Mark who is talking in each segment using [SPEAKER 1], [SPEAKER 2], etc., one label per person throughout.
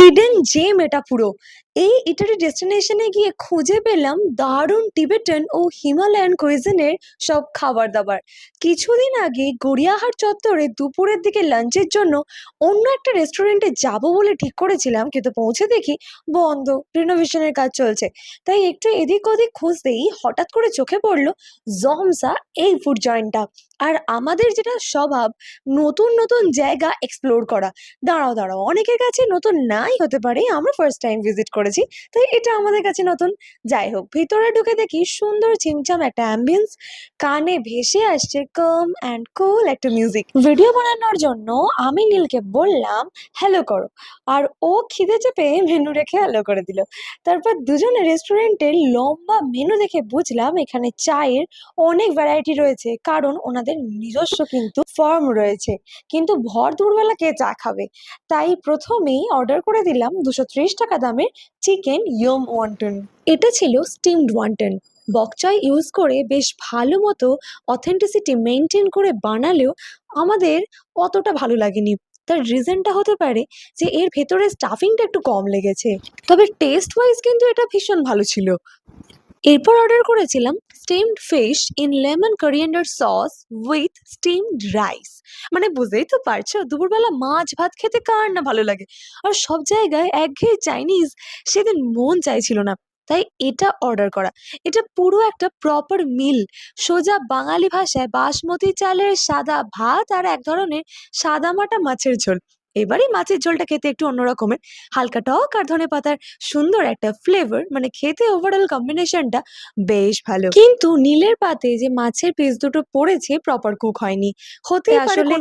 [SPEAKER 1] Hidden gem এটা পুরো। এই ইটালি ডেস্টিনেশনে গিয়ে খুঁজে পেলাম দারুণ টিবেটান ও হিমালয়ান কুইজিনের সব খাবার দাবার। কিছুদিন আগে গড়িয়াহাট চত্বরে দুপুরের দিকে লাঞ্চের জন্য অন্য একটা রেস্টুরেন্টে যাব বলে ঠিক করেছিলাম, কিন্তু পৌঁছে দেখি বন্ধ, রিনোভেশনের কাজ চলছে। তাই একটু এদিক ওদিক খুঁজতেই হঠাৎ করে চোখে পড়লো জমসা এই ফুড জয়েন্টটা। আর আমাদের যেটা স্বভাব, নতুন নতুন জায়গা এক্সপ্লোর করা। দাঁড়াও দাঁড়াও, অনেকের কাছে নতুন নাই হতে পারে, আমরা ফার্স্ট টাইম ভিজিট করেছি, তাই এটা আমাদের কাছে নতুন। যাই হোক, ভিতরে ঢুকে দেখি সুন্দর ছিমছাম একটা অ্যাম্বিয়েন্স, কানে ভেসে আসছে কাম অ্যান্ড কুল একটা মিউজিক। ভিডিও বানানোর জন্য আমি নীলকে বললাম হ্যালো করো, আর ও খিদে চেপে মেনু রেখে হ্যালো করে দিল। তারপর দুজনে রেস্টুরেন্টের লম্বা মেনু দেখে বুঝলাম এখানে চায়ের অনেক ভ্যারাইটি রয়েছে, কারণ ওনাদের নিজস্ব কিন্তু ফার্ম রয়েছে। কিন্তু ভর দুপুরবেলা কে চা খাবে, তাই প্রথমেই অর্ডার করে দিলাম 230 টাকা দামের চিকেন ইয়ম ওয়ান্টন। এটা ছিল স্টিমড ওয়ান্টন। বক চয় ইউজ করে বেশ ভালো মতো অথেন্টিসিটি মেনটেন করে বানালেও আমাদের অতটা ভালো লাগেনি। তার রিজনটা হতে পারে যে এর ভেতরে স্টাফিংটা একটু কম লেগেছে, তবে টেস্ট ওয়াইজ কিন্তু এটা ভীষণ ভালো ছিল। এরপর অর্ডার করেছিলাম steamed fish in lemon coriander sauce with steamed rice. মানে বুঝতেই তো পারছো, দুপুরবেলা মাছ ভাত খেতে কার না ভালো লাগে। আর সব জায়গায় একঘেয়ে চাইনিজ সেদিন মন চাইছিল না, তাই এটা অর্ডার করা। এটা পুরো একটা প্রপার মিল। সোজা বাঙালি ভাষায় বাসমতি চালের সাদা ভাত আর এক ধরনের সাদামাটা মাছের ঝোল। এবারই মাছের ঝোলটা খেতে একটু অন্যরকমের, হালকা টক আর ধনেপাতার সুন্দর একটা ফ্লেভার, মানে খেতে ওভারঅল কম্বিনেশনটা বেশ ভালো। কিন্তু নীলের পাতে যে মাছের পিস দুটো পড়েছে প্রপার কুক হয়নি। হতে আসলে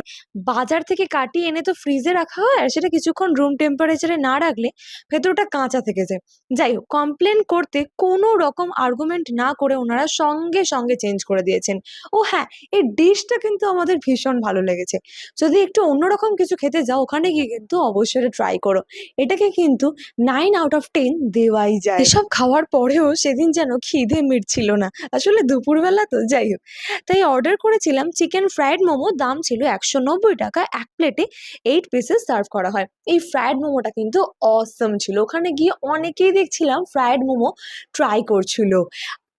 [SPEAKER 1] বাজার থেকে কাটিয়ে এনে তো ফ্রিজে রাখা হয়, আর সেটা কিছুক্ষণ রুম টেম্পারেচারে না রাখলে ভেতরটা কাঁচা থেকে যায়। যাই হোক, কমপ্লেন করতে কোনো রকম আর্গুমেন্ট না করে ওনারা সঙ্গে সঙ্গে চেঞ্জ করে দিয়েছেন। ও হ্যাঁ, এই ডিশটা কিন্তু আমাদের ভীষণ ভালো লেগেছে। যদি একটু অন্যরকম কিছু খেতে যাও, ওখানে গিয়ে কিন্তু অবশ্যই ট্রাই করো। এটাকে কিন্তু 9 out of 10 দেওয়াই যায়। এসব খাওয়ার পরেও সেদিন যেন খিদে মিটছিল না, আসলে দুপুরবেলা তো। যাই হোক, তাই অর্ডার করেছিলাম চিকেন ফ্রাইড মোমো। দাম ছিল 190 টাকা। এক প্লেটে 8 পিসেস সার্ভ করা হয়। এই ফ্রাইড মোমোটা কিন্তু অসম ছিল। ওখানে গিয়ে অনেকেই দেখছিলাম ফ্রাইড মোমো ট্রাই করছিল।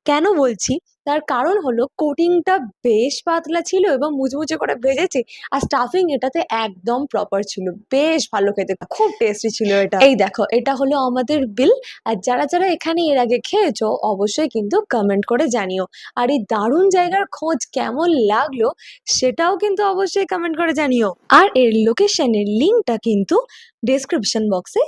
[SPEAKER 1] কেন বলছি, তার কারণ হলো কোটিংটা বেশ পাতলা ছিল এবং মুচমুচে করে ভেজেছে, আর স্টাফিং এটাতে একদম প্রপার ছিল। বেশ ভালো খেতে, খুব টেস্টি ছিল এটা। এই দেখো, এটা হলো আমাদের বিল। আর যারা যারা এখানে এর আগে খেয়েছো অবশ্যই কিন্তু কমেন্ট করে জানিও। আর এই দারুণ জায়গার খোঁজ কেমন লাগলো সেটাও কিন্তু অবশ্যই কমেন্ট করে জানিও। আর এর লোকেশনের লিঙ্কটা কিন্তু ডেসক্রিপশন বক্সে